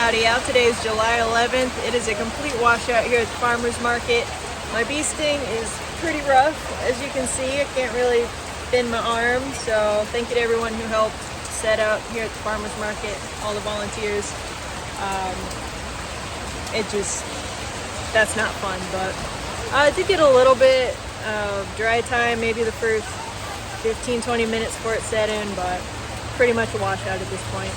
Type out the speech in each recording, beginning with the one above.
Howdy out. Today is July 11th. It is a complete washout here at the farmer's market. My bee sting is pretty rough. As you can see, I can't really bend my arm. So thank you to everyone who helped set up here at the farmer's market, all the volunteers. That's not fun, but I did get a little bit of dry time, maybe the first 15-20 minutes before it set in, but pretty much a washout at this point.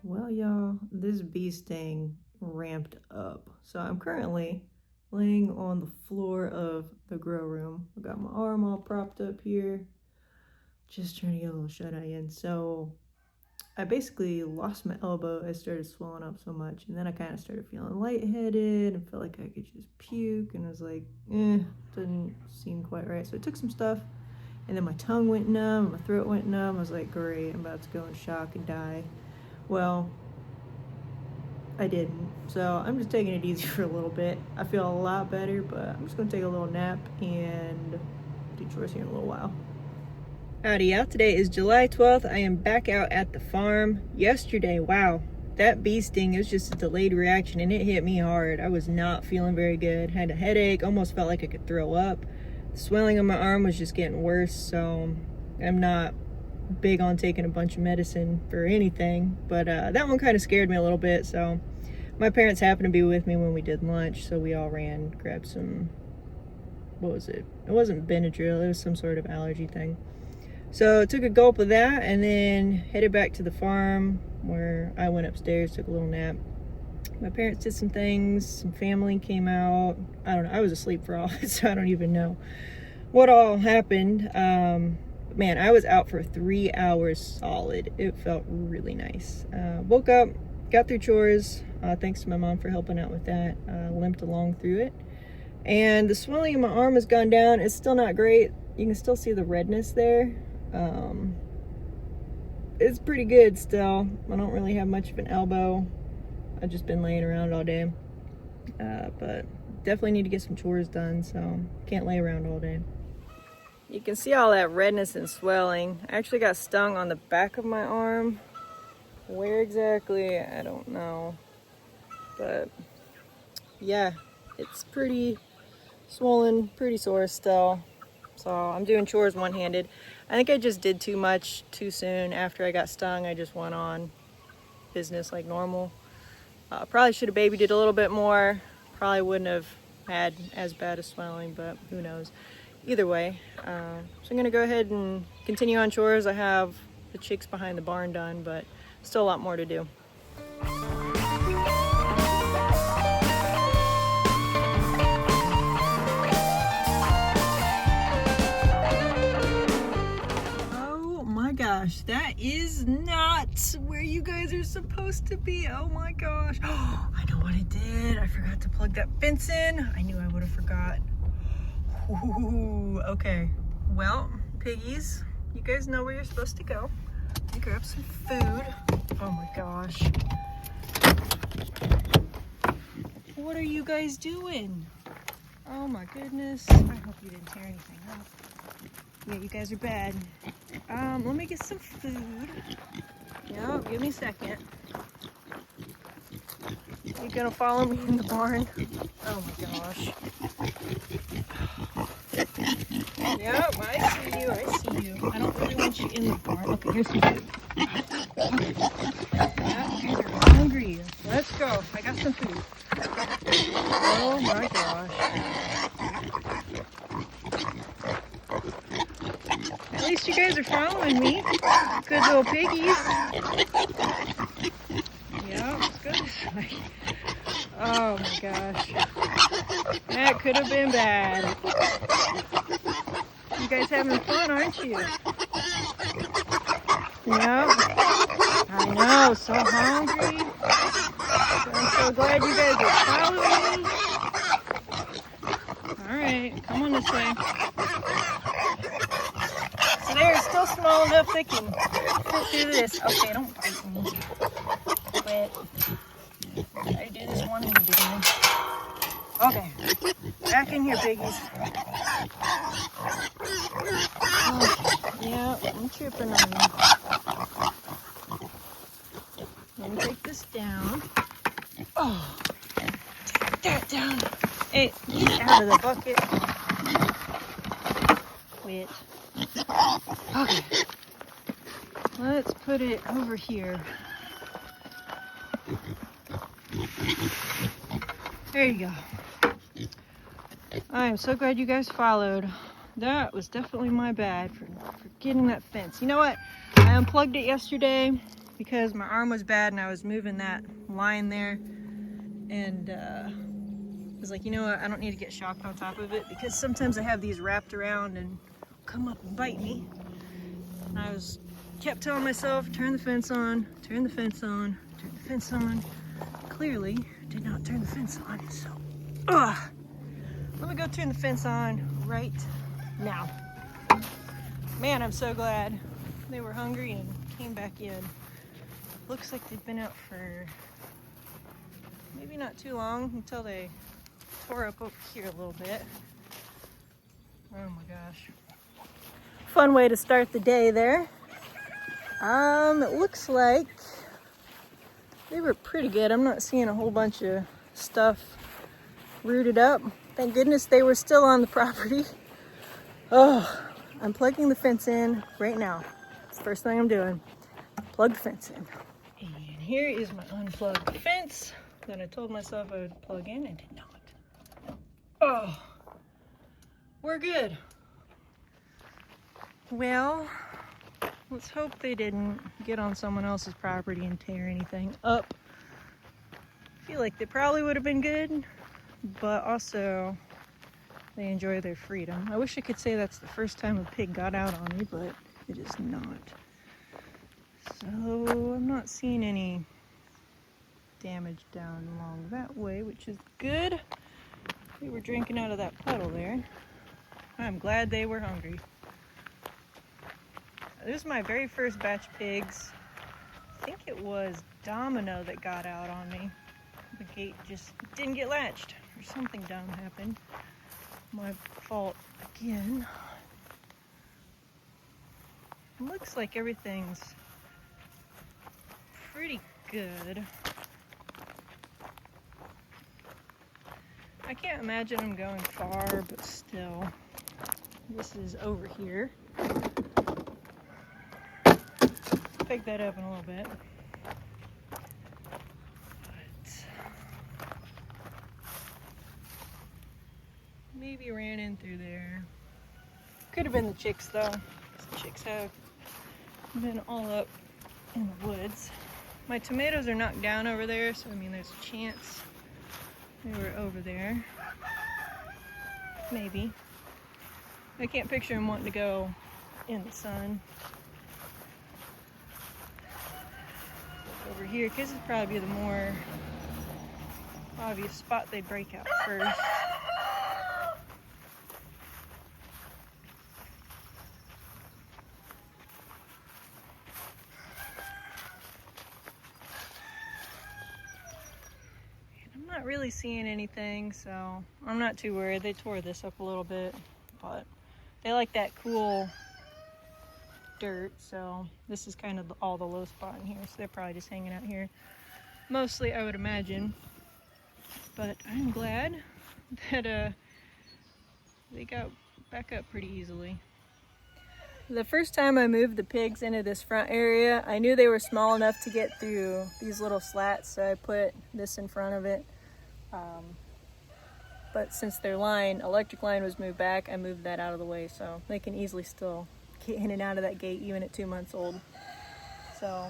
Well, y'all, this bee sting ramped up. So I'm currently laying on the floor of the grow room. I got my arm all propped up here, just trying to get a little shut-eye in. So I basically lost my elbow. It started swelling up so much, and then I kind of started feeling lightheaded and felt like I could just puke, and I was like, didn't seem quite right. So I took some stuff, and then my tongue went numb, my throat went numb. I was like, great, I'm about to go in shock and die. Well, I didn't. So I'm just taking it easy for a little bit. I feel a lot better, but I'm just gonna take a little nap and do chores here in a little while. Howdy out. Today is July 12th. I am back out at the farm. Yesterday, wow, that bee sting, it was just a delayed reaction and it hit me hard. I was not feeling very good. Had a headache, almost felt like I could throw up. The swelling on my arm was just getting worse, so I'm not big on taking a bunch of medicine for anything, but that one kind of scared me a little bit. So my parents happened to be with me when we did lunch, so we all ran, grabbed some, what was it? It wasn't Benadryl, it was some sort of allergy thing. So took a gulp of that and then headed back to the farm, where I went upstairs, took a little nap. My parents did some things, some family came out. I don't know, I was asleep for all of it, so I don't even know what all happened. Man, I was out for 3 hours solid. It felt really nice. Woke up, got through chores. Thanks to my mom for helping out with that. Limped along through it. And the swelling in my arm has gone down. It's still not great. You can still see the redness there. It's pretty good still. I don't really have much of an elbow. I've just been laying around all day. But definitely need to get some chores done, so can't lay around all day. You can see all that redness and swelling. I actually got stung on the back of my arm. Where exactly, I don't know. But yeah, it's pretty swollen, pretty sore still. So I'm doing chores one-handed. I think I just did too much too soon. After I got stung, I just went on business like normal. Probably should have babied it a little bit more. Probably wouldn't have had as bad a swelling, but who knows. Either way, so I'm gonna go ahead and continue on chores. I have the chicks behind the barn done, but still a lot more to do. Oh my gosh, that is not where you guys are supposed to be. Oh my gosh. Oh, I know what I did. I forgot to plug that fence in. I knew I would have forgot. Ooh, okay. Well, piggies, you guys know where you're supposed to go. You grab some food. Oh my gosh. What are you guys doing? Oh my goodness. I hope you didn't tear anything up. Yeah, you guys are bad. Let me get some food. Yeah, give me a second. You gonna follow me in the barn? Oh my gosh. Yep, I see you, I see you. I don't really want you in the barn. Okay, here's some food. Yeah, you're hungry. Let's go. I got some food. Oh my gosh. At least you guys are following me. Good little piggies. Yeah, it's good. Oh my gosh. That could have been bad. You guys having fun, aren't you? Yeah. I know, so hungry. I'm so glad you guys are following me. Alright, come on this way. So they're still small enough they can fit through this. Okay, don't bite me. it. I do this one at a time. Okay, back in here, piggies. Oh, yeah, I'm tripping on you. Let me take this down. Oh, take that down. Hey, get out of the bucket. Quit. Okay, let's put it over here. There you go. I am so glad you guys followed. That was definitely my bad for getting that fence. You know what? I unplugged it yesterday because my arm was bad and I was moving that line there. And I was like, you know what? I don't need to get shocked on top of it because sometimes I have these wrapped around and come up and bite me. And I kept telling myself, turn the fence on, turn the fence on, turn the fence on. Clearly did not turn the fence on, so let me go turn the fence on right now. Man, I'm so glad they were hungry and came back in. Looks like they've been out for maybe not too long until they tore up over here a little bit. Oh my gosh. Fun way to start the day there. It looks like they were pretty good. I'm not seeing a whole bunch of stuff rooted up. Thank goodness they were still on the property. Oh, I'm plugging the fence in right now. It's the first thing I'm doing. Plug the fence in. And here is my unplugged fence that I told myself I would plug in and did not. Oh, we're good. Well, let's hope they didn't get on someone else's property and tear anything up. I feel like they probably would have been good, but also they enjoy their freedom. I wish I could say that's the first time a pig got out on me, but it is not. So I'm not seeing any damage down along that way, which is good. They were drinking out of that puddle there. I'm glad they were hungry. This is my very first batch of pigs. I think it was Domino that got out on me. The gate just didn't get latched or something dumb happened. My fault again. Looks like everything's pretty good. I can't imagine them going far, but still. This is over here. Pick that up in a little bit. Maybe ran in through there. Could have been the chicks though. The chicks have been all up in the woods. My tomatoes are knocked down over there, so I mean there's a chance they were over there. Maybe. I can't picture them wanting to go in the sun. Over here, because it's probably the more obvious spot they break out first. I'm not really seeing anything, so I'm not too worried. They tore this up a little bit, but they like that cool dirt, so this is kind of all the low spot in here, so they're probably just hanging out here mostly, I would imagine. But I'm glad that they got back up pretty easily. The first time I moved the pigs into this front area, I knew they were small enough to get through these little slats, so I put this in front of it. But since their electric line was moved back, I moved that out of the way so they can easily still get in and out of that gate even at 2 months old. So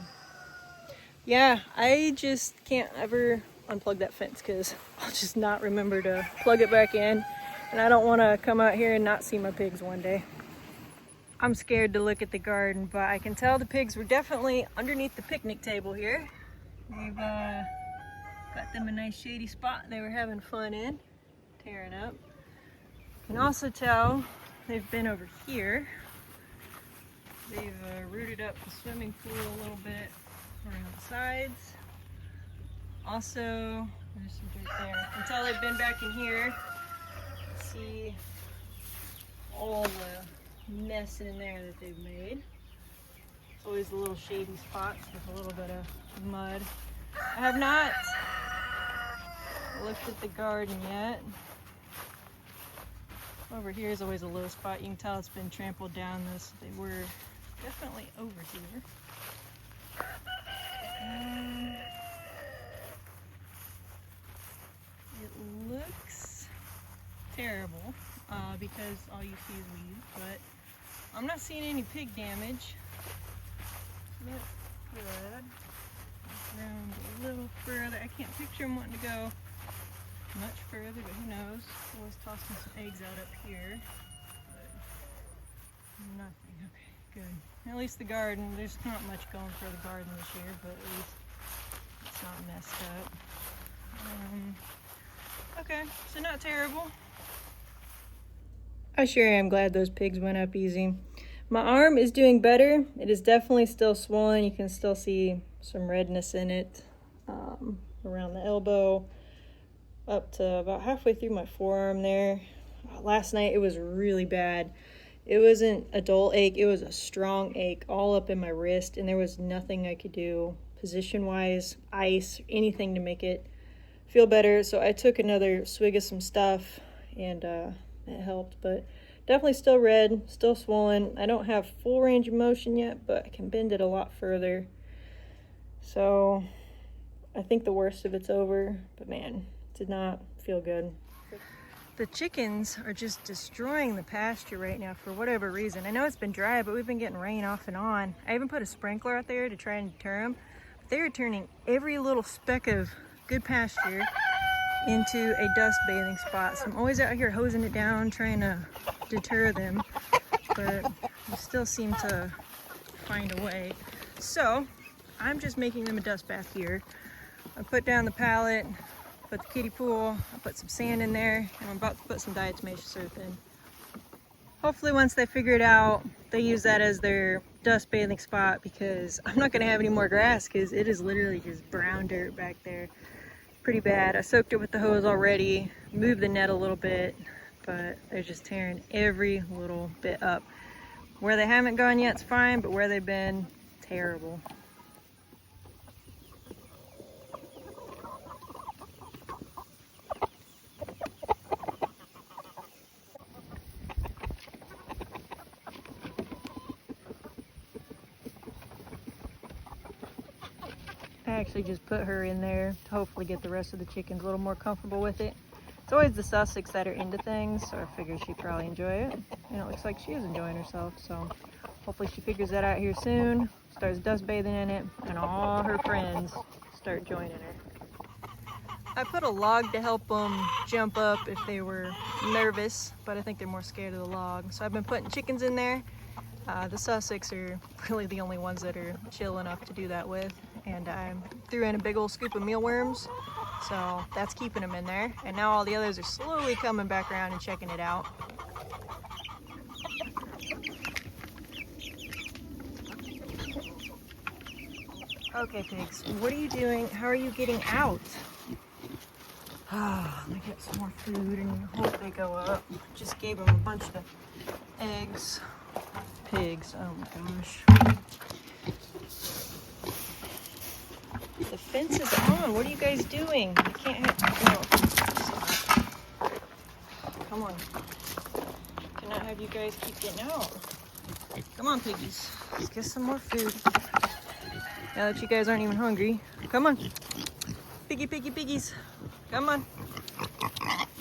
yeah, I just can't ever unplug that fence because I'll just not remember to plug it back in, and I don't want to come out here and not see my pigs one day. I'm scared to look at the garden, but I can tell the pigs were definitely underneath the picnic table here. We've got them a nice shady spot they were having fun in, tearing up. You can also tell they've been over here. They've rooted up the swimming pool a little bit around the sides. Also, there's some dirt there. Until they've been back in here, see all the mess in there that they've made. It's always the little shady spots with a little bit of mud. I have not looked at the garden yet. Over here is always a low spot. You can tell it's been trampled down this. They were definitely over here. It looks terrible because all you see is weeds, but I'm not seeing any pig damage. That's good. Around a little further. I can't picture them wanting to go much further, but who knows? Always tossing some eggs out up here. But nothing. Okay, good. At least the garden, there's not much going for the garden this year, but at least it's not messed up. Okay, so not terrible. I sure am glad those pigs went up easy. My arm is doing better. It is definitely still swollen. You can still see some redness in it around the elbow up to about halfway through my forearm there. Last night it was really bad. It wasn't a dull ache, it was a strong ache all up in my wrist, and there was nothing I could do position wise, ice, anything to make it feel better. So I took another swig of some stuff and it helped, but definitely still red, still swollen. I don't have full range of motion yet, but I can bend it a lot further. So I think the worst of it's over, but man, did not feel good. The chickens are just destroying the pasture right now for whatever reason. I know it's been dry, but we've been getting rain off and on. I even put a sprinkler out there to try and deter them. They're turning every little speck of good pasture into a dust bathing spot. So I'm always out here hosing it down, trying to deter them, but they still seem to find a way. So I'm just making them a dust bath here. I put down the pallet, put the kiddie pool, I put some sand in there, and I'm about to put some diatomaceous earth in. Hopefully once they figure it out, they use that as their dust bathing spot, because I'm not gonna have any more grass because it is literally just brown dirt back there. Pretty bad. I soaked it with the hose already, moved the net a little bit, but they're just tearing every little bit up. Where they haven't gone yet, it's fine, but where they've been, terrible. I actually just put her in there to hopefully get the rest of the chickens a little more comfortable with it. It's always the Sussex that are into things, so I figured she'd probably enjoy it. And it looks like she is enjoying herself, so hopefully she figures that out here soon, starts dust bathing in it, and all her friends start joining her. I put a log to help them jump up if they were nervous, but I think they're more scared of the log. So I've been putting chickens in there. The Sussex are really the only ones that are chill enough to do that with. And I threw in a big old scoop of mealworms, so that's keeping them in there. And now all the others are slowly coming back around and checking it out. Okay, pigs, what are you doing? How are you getting out? Let me get some more food and hope they go up. Just gave them a bunch of eggs. Pigs, oh my gosh. The fence is on. What are you guys doing? I can't have. No. Come on. Cannot have you guys keep getting out. Come on, piggies. Let's get some more food. Now that you guys aren't even hungry. Come on. Piggy, piggy, piggies. Come on.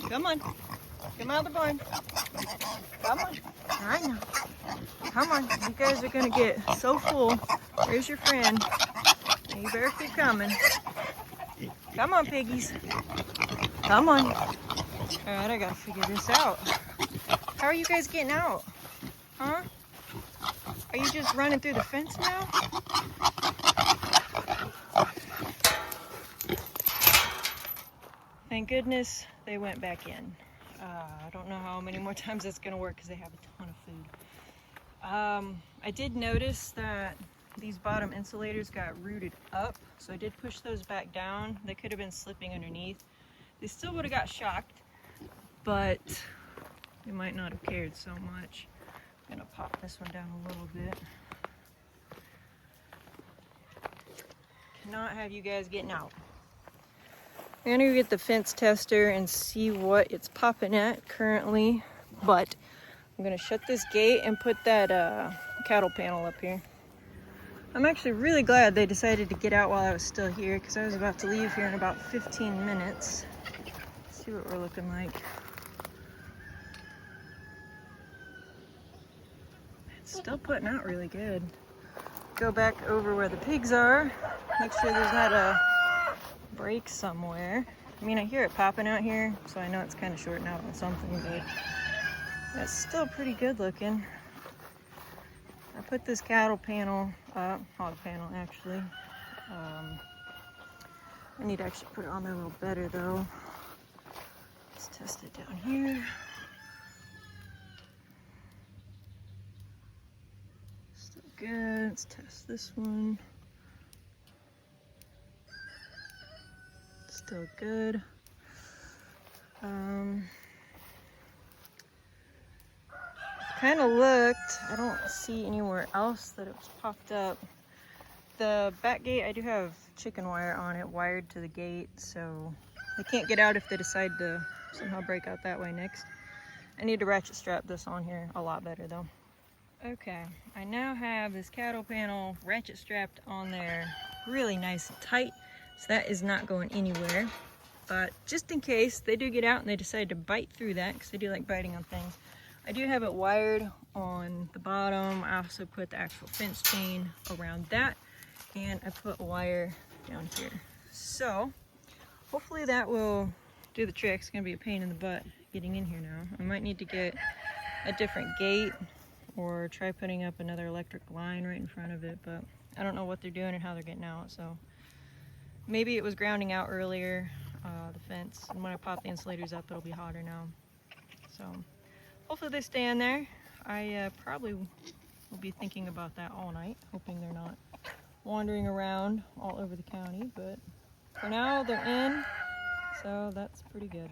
Come on. Come out of the barn. Come on. All right now. Come on. You guys are going to get so full. Here's your friend. You better keep coming. Come on, piggies. Come on. All right, I gotta figure this out. How are you guys getting out? Huh? Are you just running through the fence now? Thank goodness they went back in. I don't know how many more times that's gonna work because they have a ton of food. I did notice that these bottom insulators got rooted up, so I did push those back down. They could have been slipping underneath. They still would have got shocked, but they might not have cared so much. I'm gonna pop this one down a little bit. Cannot have you guys getting out. I'm gonna go get the fence tester and see what it's popping at currently, but I'm gonna shut this gate and put that cattle panel up here. I'm actually really glad they decided to get out while I was still here, because I was about to leave here in about 15 minutes. Let's see what we're looking like. It's still putting out really good. Go back over where the pigs are. Make sure there's not a break somewhere. I mean, I hear it popping out here, so I know it's kind of shorting out on something, but it's still pretty good looking. I put this cattle panel, hog panel actually. I need to actually put it on there a little better though. Let's test it down here. Still good. Let's test this one. Still good. Kind of looked, I don't see anywhere else that it was popped up. The back gate, I do have chicken wire on it, wired to the gate, so they can't get out if they decide to somehow break out that way next. I need to ratchet strap this on here a lot better though. Okay, I now have this cattle panel ratchet strapped on there really nice and tight, so that is not going anywhere. But just in case they do get out and they decide to bite through that, because they do like biting on things, I do have it wired on the bottom. I also put the actual fence chain around that, and I put wire down here. So hopefully that will do the trick. It's gonna be a pain in the butt getting in here now. I might need to get a different gate or try putting up another electric line right in front of it, but I don't know what they're doing and how they're getting out. So maybe it was grounding out earlier, the fence, and when I pop the insulators up, it'll be hotter now. So hopefully they stay in there. I probably will be thinking about that all night, hoping they're not wandering around all over the county, but for now they're in, so that's pretty good.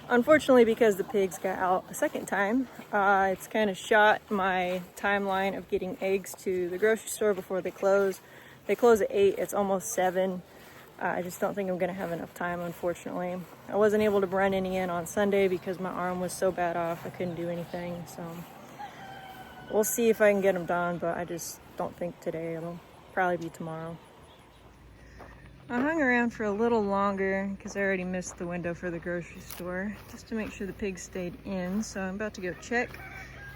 Unfortunately, because the pigs got out a second time, it's kind of shot my timeline of getting eggs to the grocery store before they close. They close at 8, it's almost 7. I just don't think I'm gonna have enough time, unfortunately. I wasn't able to run any in on Sunday because my arm was so bad off, I couldn't do anything, so we'll see if I can get them done, but I just don't think today. It'll probably be tomorrow. I hung around for a little longer because I already missed the window for the grocery store, just to make sure the pigs stayed in, so I'm about to go check.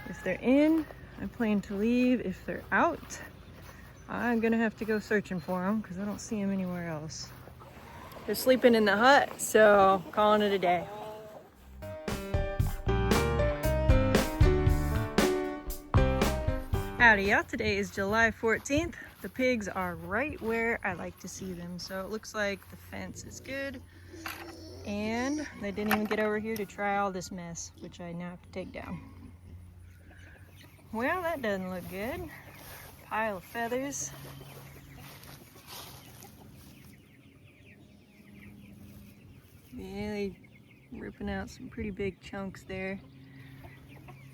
If they're in, I plan to leave. If they're out, I'm gonna have to go searching for them because I don't see them anywhere else. They're sleeping in the hut, so calling it a day. Howdy y'all, today is July 14th. The pigs are right where I like to see them. So it looks like the fence is good. And they didn't even get over here to try all this mess, which I now have to take down. Well, that doesn't look good. Pile of feathers. Really ripping out some pretty big chunks there.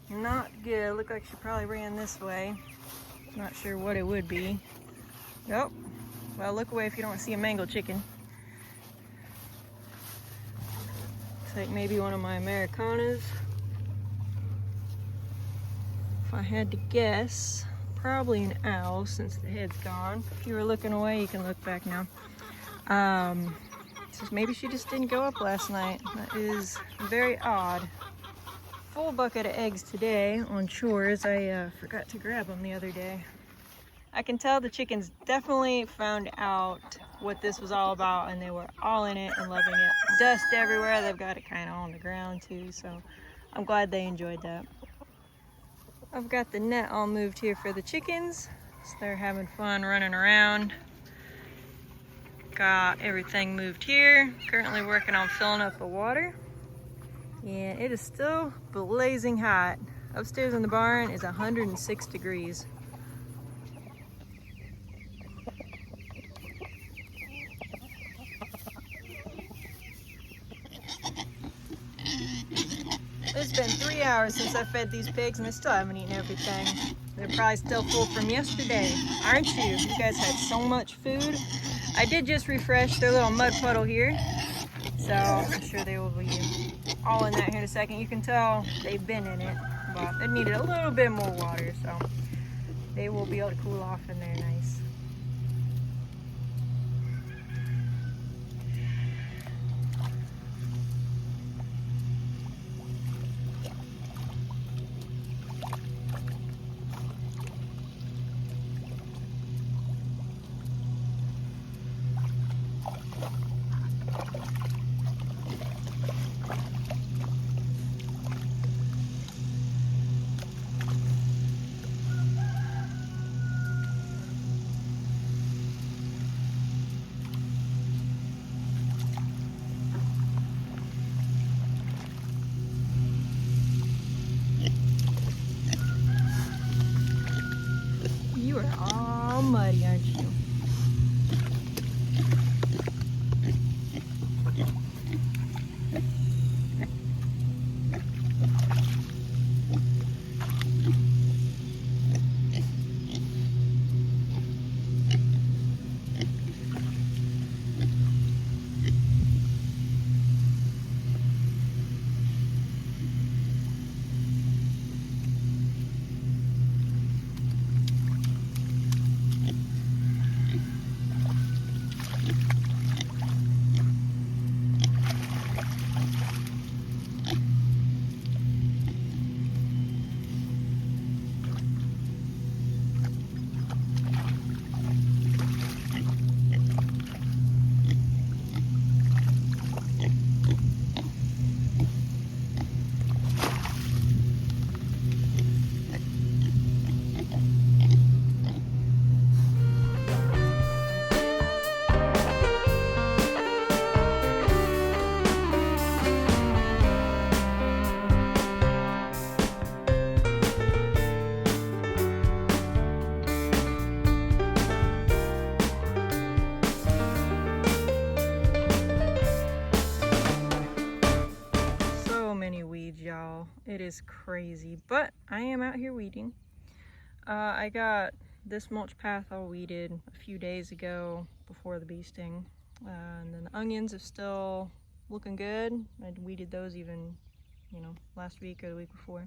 Not good. Looked like she probably ran this way. Not sure what it would be. Nope. Well, look away if you don't want to see a mangled chicken. Looks like maybe one of my Americanas. If I had to guess, probably an owl since the head's gone. If you were looking away, you can look back now. So maybe she just didn't go up last night. That is very odd. Full bucket of eggs today on chores. I forgot to grab them the other day. I can tell the chickens definitely found out what this was all about, and they were all in it and loving it. Dust everywhere. They've got it kind of on the ground too, so I'm glad they enjoyed that. I've got the net all moved here for the chickens, so they're having fun running around. Got everything moved here. Currently working on filling up the water. And it is still blazing hot. Upstairs in the barn is 106 degrees. hours since I fed these pigs and they still haven't eaten everything. They're probably still full from yesterday, aren't you? You guys had so much food. I did just refresh their little mud puddle here, so I'm sure they will be all in that here in a second. You can tell they've been in it, but they needed a little bit more water, so they will be able to cool off in there nice. You are all muddy, aren't you? Y'all, it is crazy, but I am out here weeding. I got this mulch path all weeded a few days ago before the bee sting, and then the onions are still looking good. I weeded those even, last week or the week before.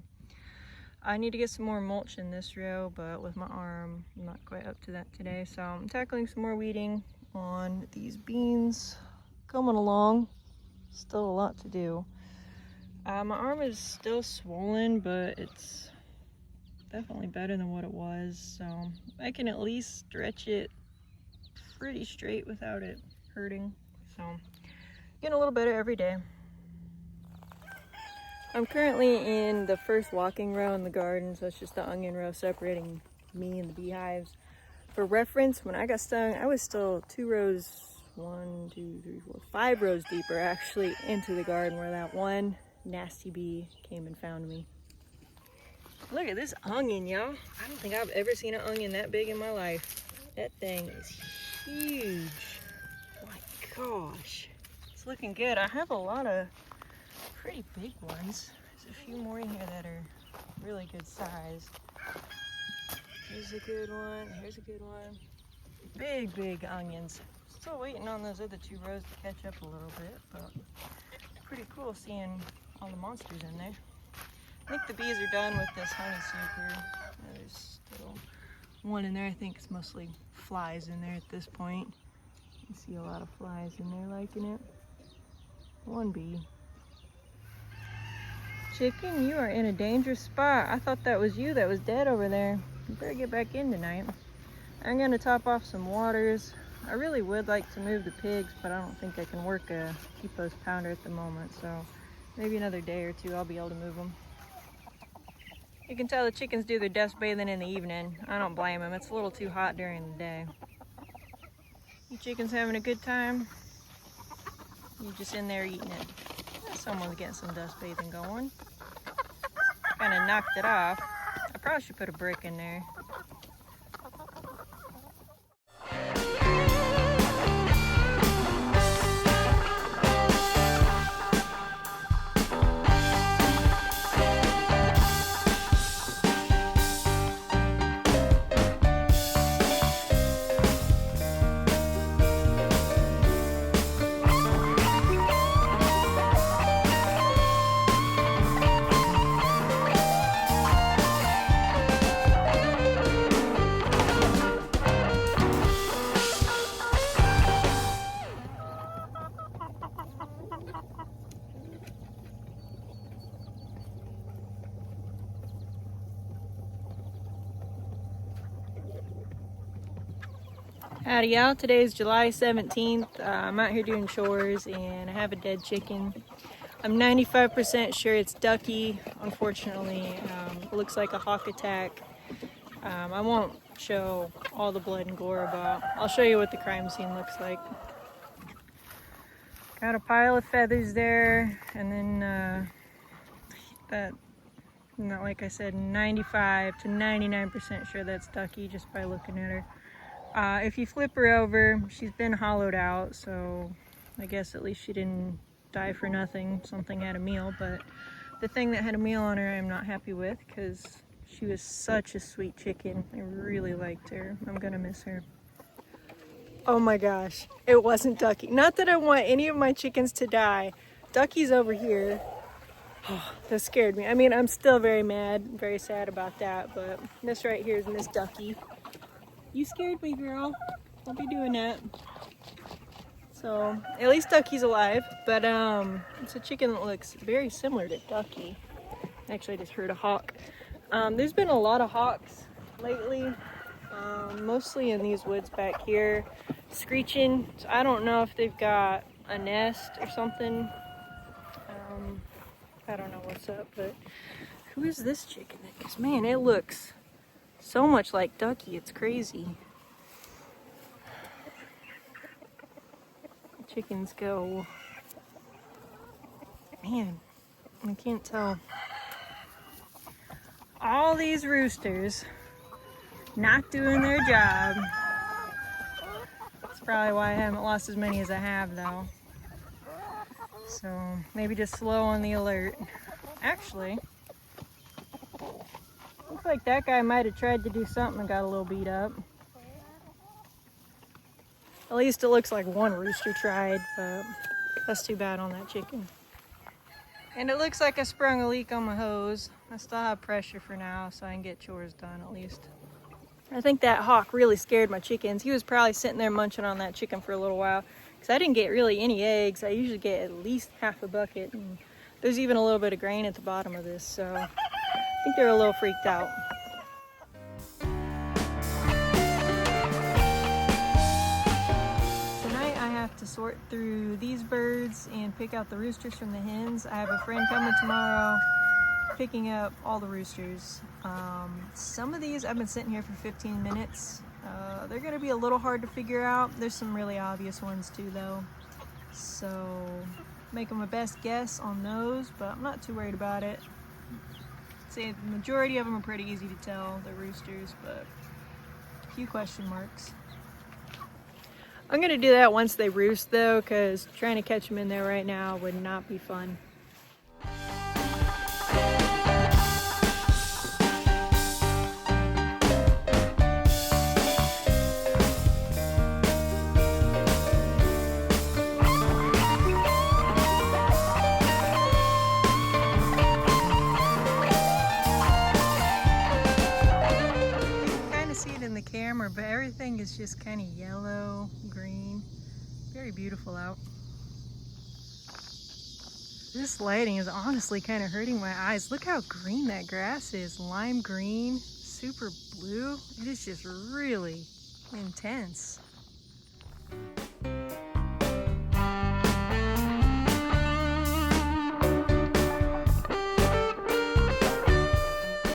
I need to get some more mulch in this row, but with my arm, I'm not quite up to that today, so I'm tackling some more weeding on these beans. Coming along, still a lot to do. My arm is still swollen, but it's definitely better than what it was, so I can at least stretch it pretty straight without it hurting. So getting a little better every day. I'm currently in the first walking row in the garden, so it's just the onion row separating me and the beehives. For reference, when I got stung, I was still 5 rows deeper actually into the garden where that one nasty bee came and found me. Look at this onion, y'all. I don't think I've ever seen an onion that big in my life. That thing is huge. Oh my gosh. It's looking good. I have a lot of pretty big ones. There's a few more in here that are really good size. Here's a good one. Here's a good one. Big onions. Still waiting on those other 2 rows to catch up a little bit, but pretty cool seeing all the monsters in there. I think the bees are done with this honeysucker. There's still one in there. I think it's mostly flies in there at this point. You can see a lot of flies in there liking it. One bee. Chicken, you are in a dangerous spot. I thought that was you that was dead over there. You better get back in tonight. I'm gonna top off some waters. I really would like to move the pigs, but I don't think I can work a T-post pounder at the moment, so maybe another day or 2 I'll be able to move them. You can tell the chickens do their dust bathing in the evening. I don't blame them. It's a little too hot during the day. You chickens having a good time? You just in there eating it? Someone's getting some dust bathing going. Kind of knocked it off. I probably should put a brick in there. Howdy y'all, today is July 17th. I'm out here doing chores and I have a dead chicken. I'm 95% sure it's Ducky. Unfortunately, it looks like a hawk attack. I won't show all the blood and gore, but I'll show you what the crime scene looks like. Got a pile of feathers there, and then like I said, 95 to 99% sure that's Ducky just by looking at her. If you flip her over, she's been hollowed out, so I guess at least she didn't die for nothing. Something had a meal, but the thing that had a meal on her I'm not happy with because she was such a sweet chicken. I really liked her. I'm gonna miss her. Oh my gosh, it wasn't Ducky. Not that I want any of my chickens to die. Ducky's over here. Oh, that scared me. I mean, I'm still very mad, very sad about that, but this right here is Miss Ducky. You scared me, girl. Don't be doing that. So, at least Ducky's alive, but it's a chicken that looks very similar to Ducky. Actually, I just heard a hawk. There's been a lot of hawks lately, mostly in these woods back here, screeching. So I don't know if they've got a nest or something. I don't know what's up, but who is this chicken? Because, man, it looks so much like Ducky, it's crazy. Chickens go. Man, I can't tell. All these roosters not doing their job. That's probably why I haven't lost as many as I have, though. So maybe just slow on the alert. Actually, looks like that guy might have tried to do something and got a little beat up. At least it looks like one rooster tried, but that's too bad on that chicken. And it looks like I sprung a leak on my hose. I still have pressure for now, so I can get chores done at least. I think that hawk really scared my chickens. He was probably sitting there munching on that chicken for a little while, because I didn't get really any eggs. I usually get at least half a bucket, and there's even a little bit of grain at the bottom of this, so I think they're a little freaked out. To sort through these birds and pick out the roosters from the hens. I have a friend coming tomorrow picking up all the roosters. Some of these I've been sitting here for 15 minutes. They're going to be a little hard to figure out. There's some really obvious ones too though. So making my best guess on those, but I'm not too worried about it. I'd say the majority of them are pretty easy to tell, the roosters, but a few question marks. I'm gonna do that once they roost though, because trying to catch them in there right now would not be fun. In the camera, but everything is just kind of yellow, green, very beautiful out. This lighting is honestly kind of hurting my eyes. Look how green that grass is, lime green, super blue. It is just really intense.